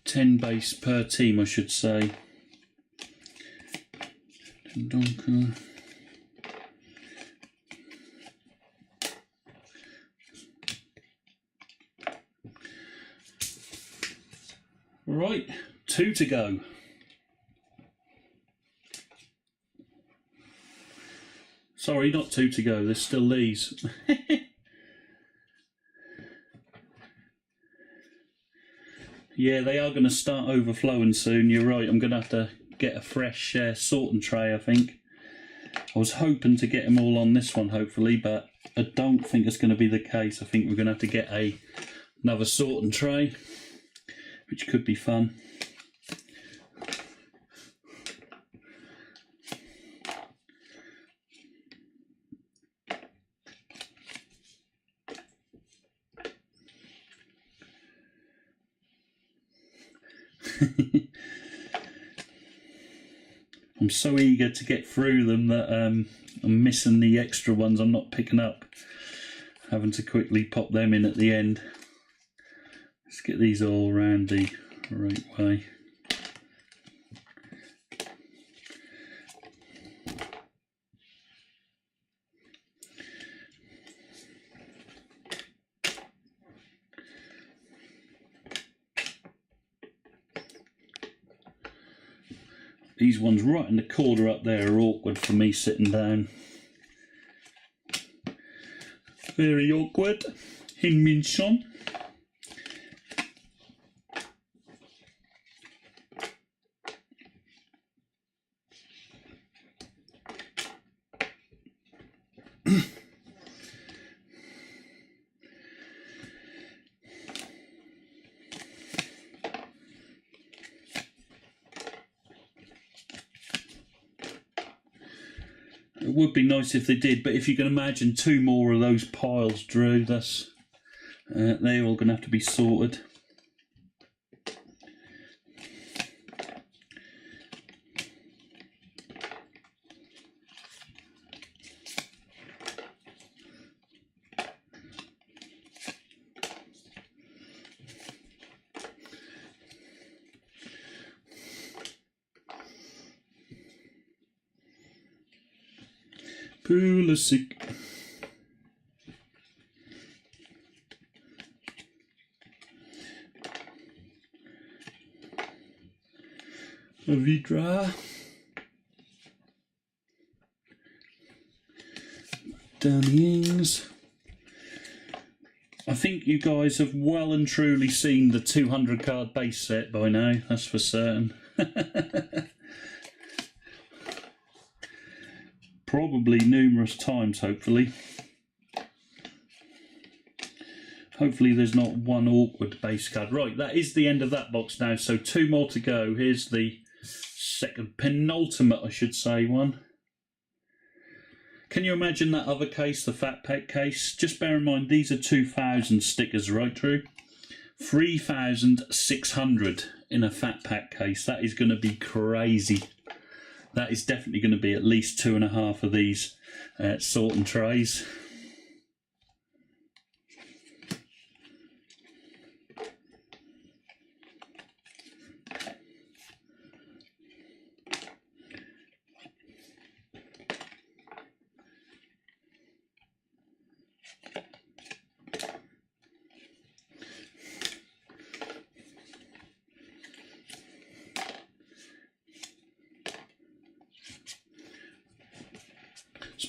10 base per team, I should say. Donker. Right, 2 to go. Sorry, not 2 to go, there's still these. Yeah, they are going to start overflowing soon, you're right. I'm going to have to get a fresh sorting tray, I think. I was hoping to get them all on this one, hopefully, but I don't think it's going to be the case. I think we're going to have to get another sorting tray, which could be fun. I'm so eager to get through them that I'm missing the extra ones I'm not picking up. Having to quickly pop them in at the end. Let's get these all around the right way. These ones right in the corner up there are awkward for me sitting down. Very awkward. Min Son. It would be nice if they did, but if you can imagine 2 more of those piles, Drew, that's they're all going to have to be sorted. Pulisic. Vidra. Danny Ings. I think you guys have well and truly seen the 200 card base set by now, that's for certain. Probably numerous times, hopefully. Hopefully there's not one awkward base card. Right, that is the end of that box now, so 2 more to go. Here's the second, penultimate, I should say, one. Can you imagine that other case, the Fat Pack case? Just bear in mind, these are 2,000 stickers, right, Drew? 3,600 in a Fat Pack case. That is going to be crazy. That is definitely going to be at least 2.5 of these sorting trays.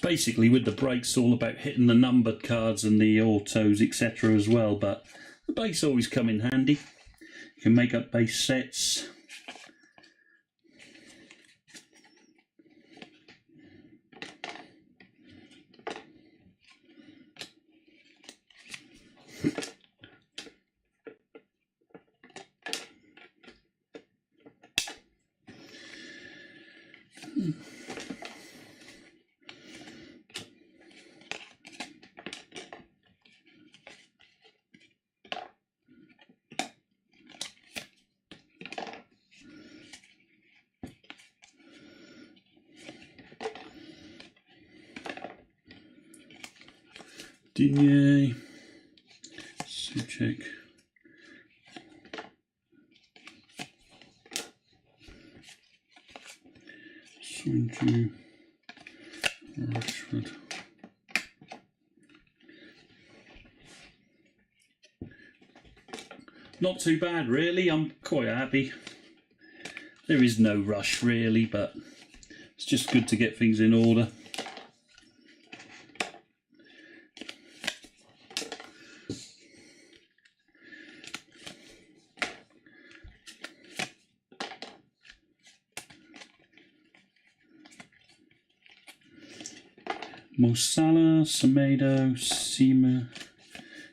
Basically, with the breaks, all about hitting the numbered cards and the autos, etc. as well, but the base always come in handy. You can make up base sets. Digne, Suchek, Soyuncu, Rashford. Not too bad really, I'm quite happy. There is no rush really, but it's just good to get things in order. Mo Salah, Semedo, Sima,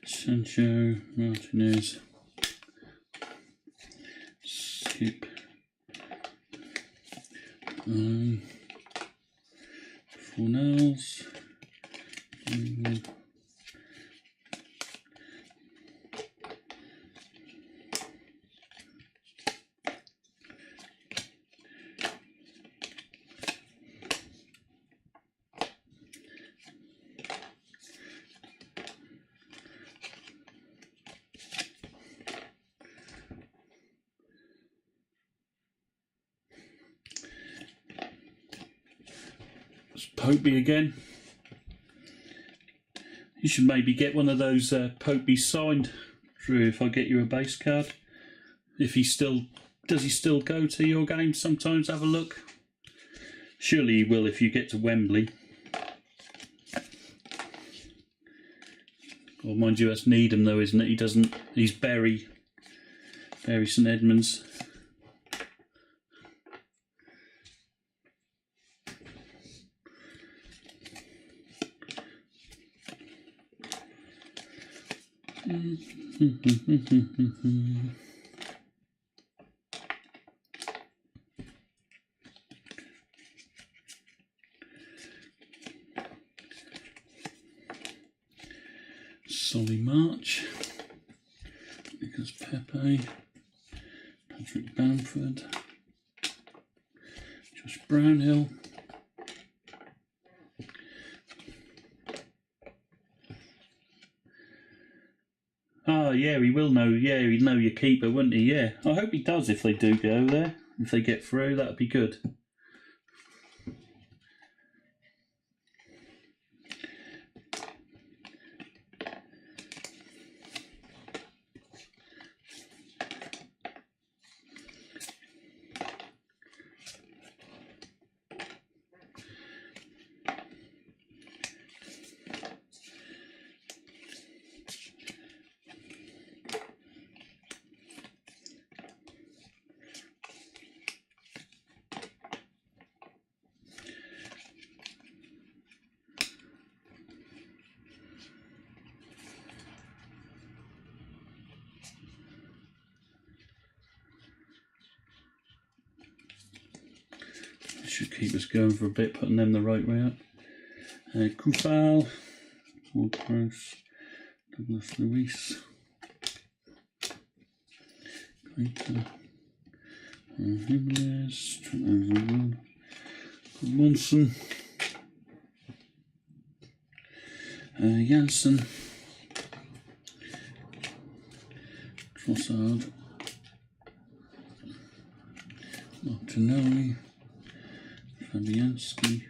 Sancho, Martinez, Skip, Fornals, Popey again. You should maybe get one of those Popey signed, Drew, if I get you a base card. If he still, does he still go to your games sometimes, have a look? Surely he will if you get to Wembley. Or mind you, that's Needham though, isn't it? He doesn't, he's Bury St Edmunds. Solly March, Nicholas Pepe, Patrick Bamford, Josh Brownhill, oh yeah, he will know. Yeah, he'd know your keeper, wouldn't he? Yeah, I hope he does if they do go there. If they get through, that'd be good. Should keep us going for a bit, putting them the right way up. Kufal, Ward-Prowse, Douglas Luiz, Clayton, Jimenez, Trent Alexander-Arnold, Monson, Janssen, Trossard, Martinelli, Fabianski,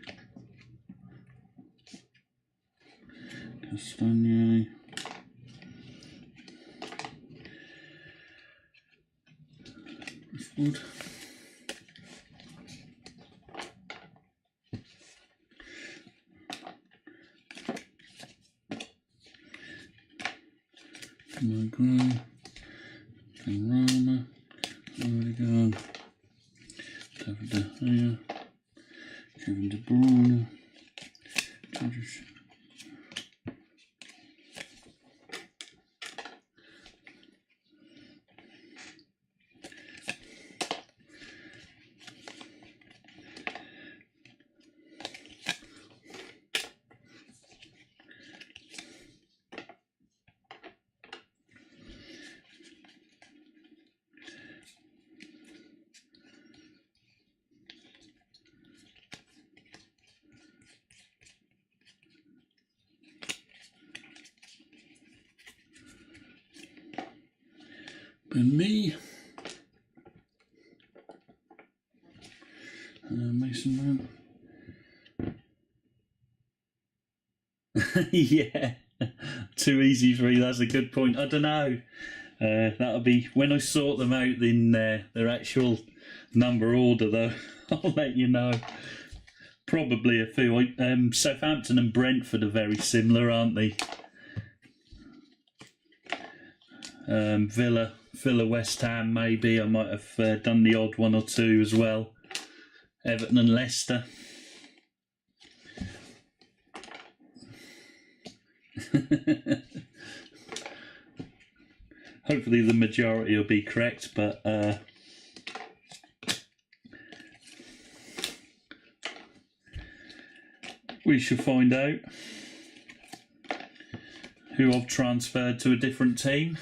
Castagne, Wood, and me. Mason Mount. Yeah, too easy for you. That's a good point. I don't know. That'll be when I sort them out in their actual number order, though. I'll let you know. Probably a few. Southampton and Brentford are very similar, aren't they? Villa, West Ham, maybe. I might have done the odd one or two as well. Everton and Leicester. Hopefully the majority will be correct, but we shall find out who I've transferred to a different team.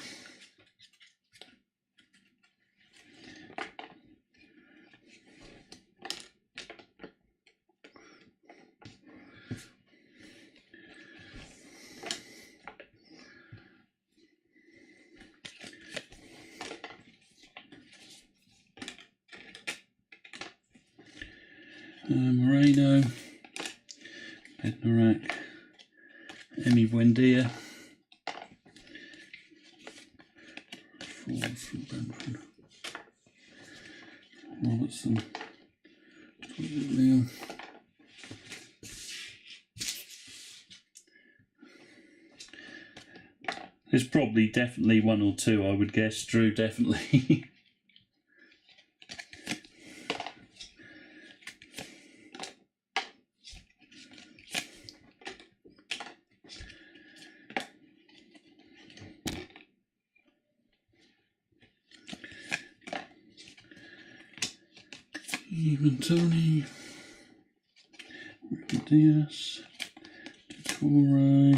Moreno, Bednarak, Emi Buendia, Ford from Brentford, Robertson, Leo. There's probably definitely one or two, I would guess. Drew, definitely. Even Tony, Ricky Diaz, Decore.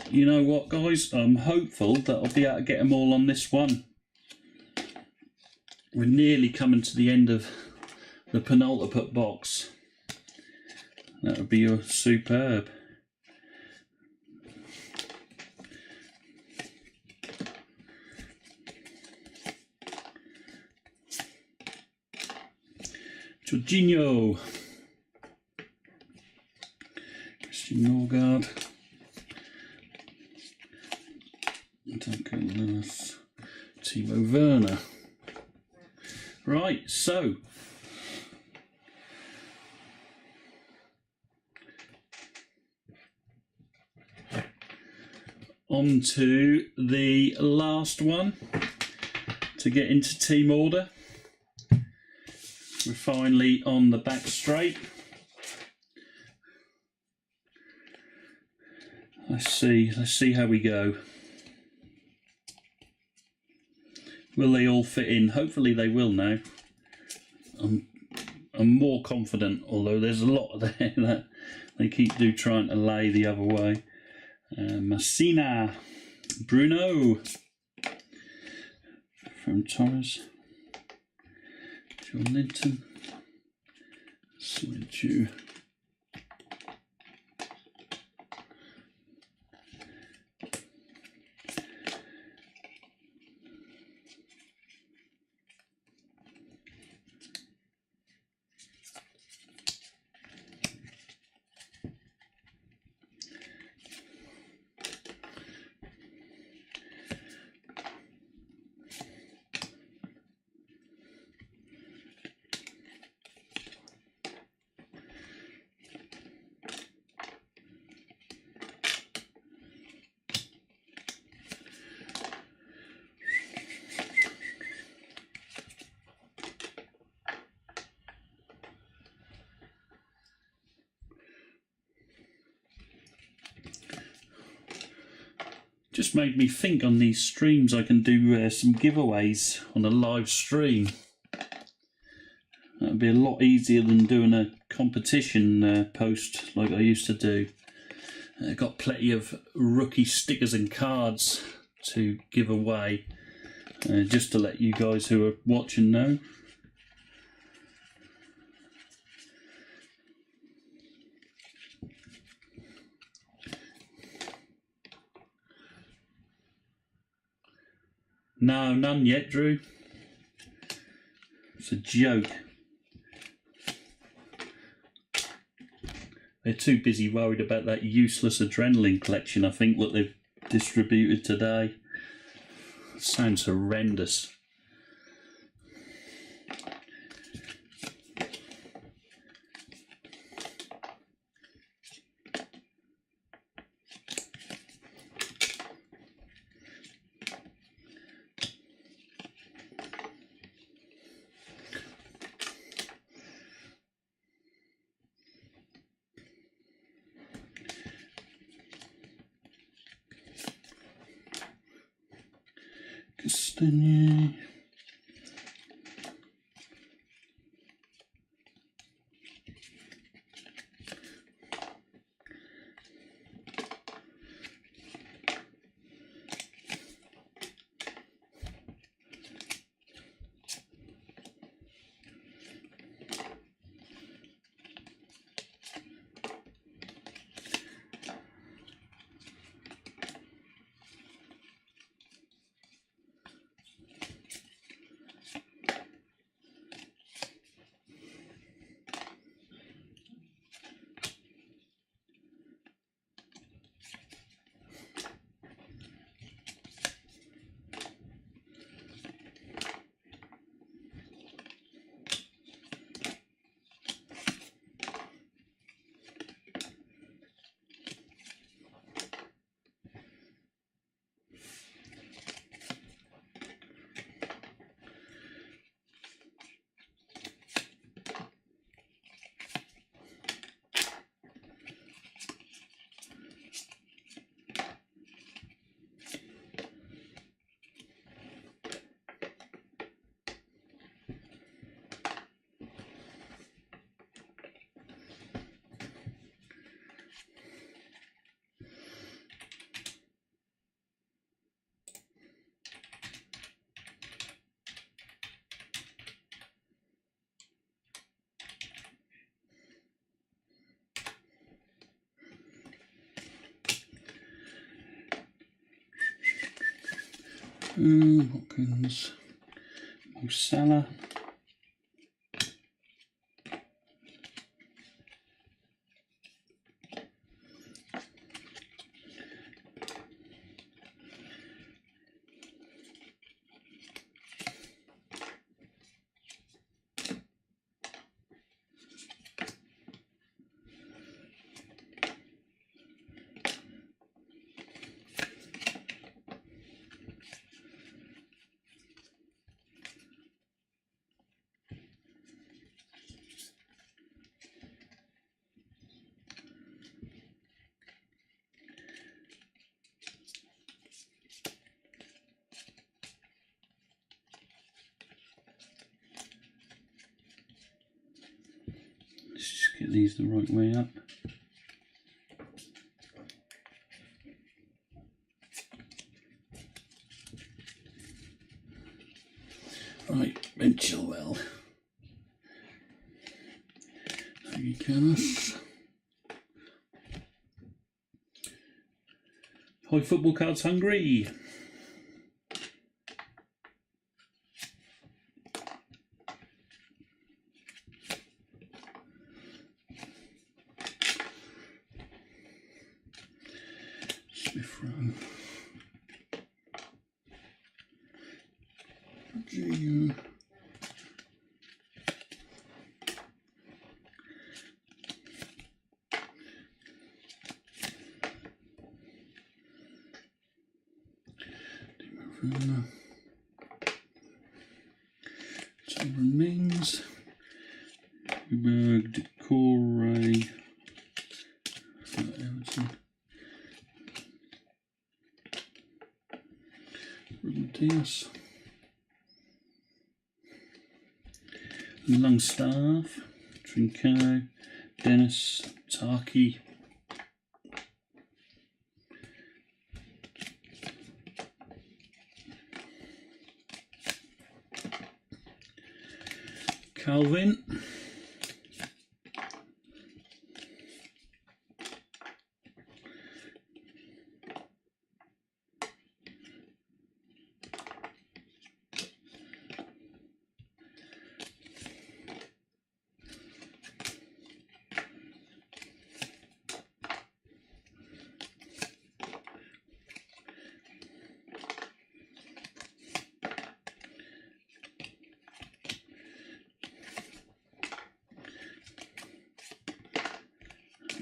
You know what, guys? I'm hopeful that I'll be able to get them all on this one. We're nearly coming to the end of the penultimate box. That would be superb. Jorginho, Christian Norgard, Duncan Lewis, Timo Werner. Right, so on to the last one to get into team order. We're finally on the back straight. Let's see how we go. Will they all fit in? Hopefully they will now. I'm more confident, although there's a lot there that they keep trying to lay the other way. Messina, Bruno from Torres. John Linton, Swinchu, just made me think on these streams I can do some giveaways on a live stream. That would be a lot easier than doing a competition post like I used to do. I've got plenty of rookie stickers and cards to give away, just to let you guys who are watching know. No, none yet, Drew. It's a joke. They're too busy worried about that useless adrenaline collection, I think, what they've distributed today. It sounds horrendous. Castagna. Hopkins, Musala. Let's just get these the right way up. Right, Ben Chilwell. Three colours. High Football Cards Hungry. Smith Rowe. G. Tyrone Mings, Huberg, Decore, Everton, Ruben Diaz, Longstaff, Trincao, Dennis, Tarky, Calvin,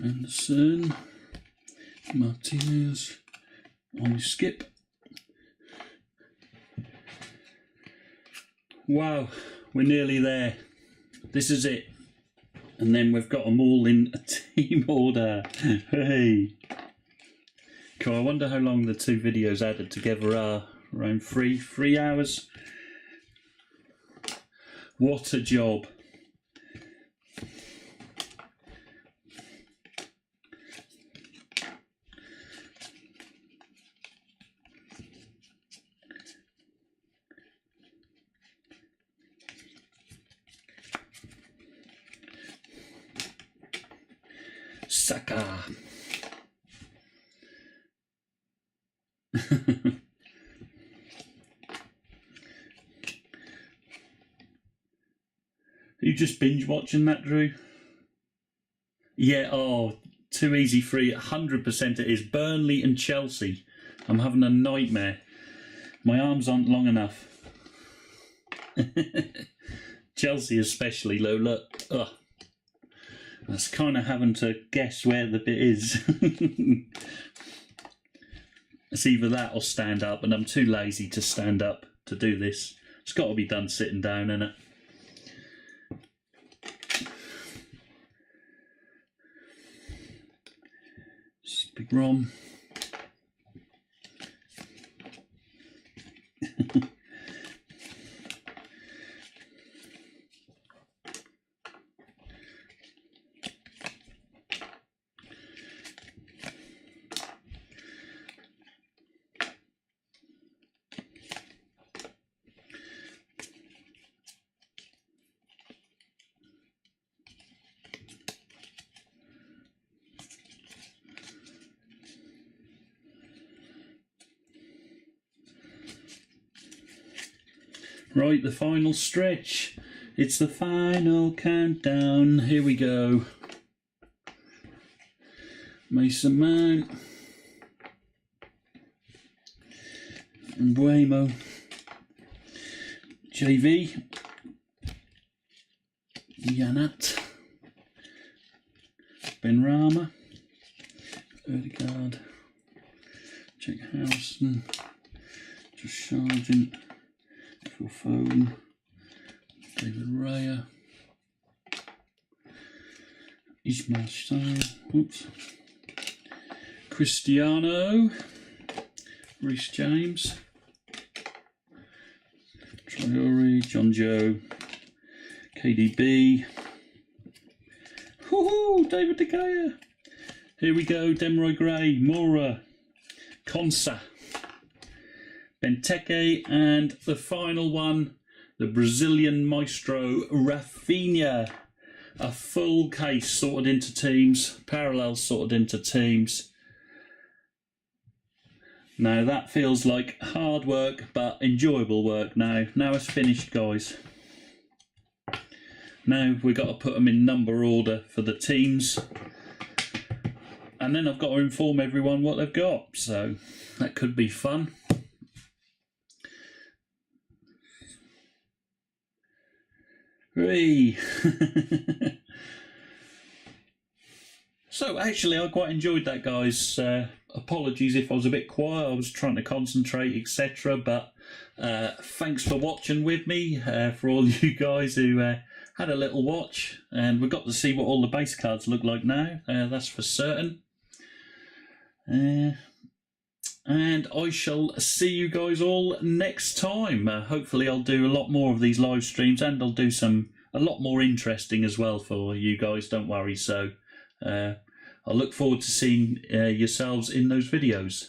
Anderson, Martinez on his skip. Wow, we're nearly there. This is it. And then we've got them all in a team order. Hey. Cool, I wonder how long the two videos added together are. Around three hours. What a job. Saka. You just binge watching that, Drew? Yeah, oh, too easy free. 100% it is. Burnley and Chelsea. I'm having a nightmare. My arms aren't long enough. Chelsea especially, low. Look. Ugh. That's kind of having to guess where the bit is. It's either that or stand up, and I'm too lazy to stand up to do this. It's got to be done sitting down, innit? Big Rom. Right, the final stretch. It's the final countdown. Here we go. Mason Mount. Mbuemo. JV. Yanat. Benrahma. Odegaard. Jack Howson. Josh Sargent. Phil Foden, David Raya, Ismail Stein, oops, Cristiano, Reece James, Traore, John Joe, KDB, woohoo, David De Gea. Here we go, Demarai Gray, Mora, Konsa, Benteke, and the final one, the Brazilian maestro Rafinha. A full case sorted into teams, parallels sorted into teams. Now that feels like hard work, but enjoyable work now. Now it's finished, guys. Now we've got to put them in number order for the teams. And then I've got to inform everyone what they've got. So that could be fun. Hey. So actually I quite enjoyed that, guys. Apologies if I was a bit quiet, I was trying to concentrate, etc. But thanks for watching with me, for all you guys who had a little watch, and we got to see what all the base cards look like now, that's for certain. And I shall see you guys all next time. Hopefully I'll do a lot more of these live streams, and I'll do a lot more interesting as well for you guys, don't worry. So I look forward to seeing yourselves in those videos.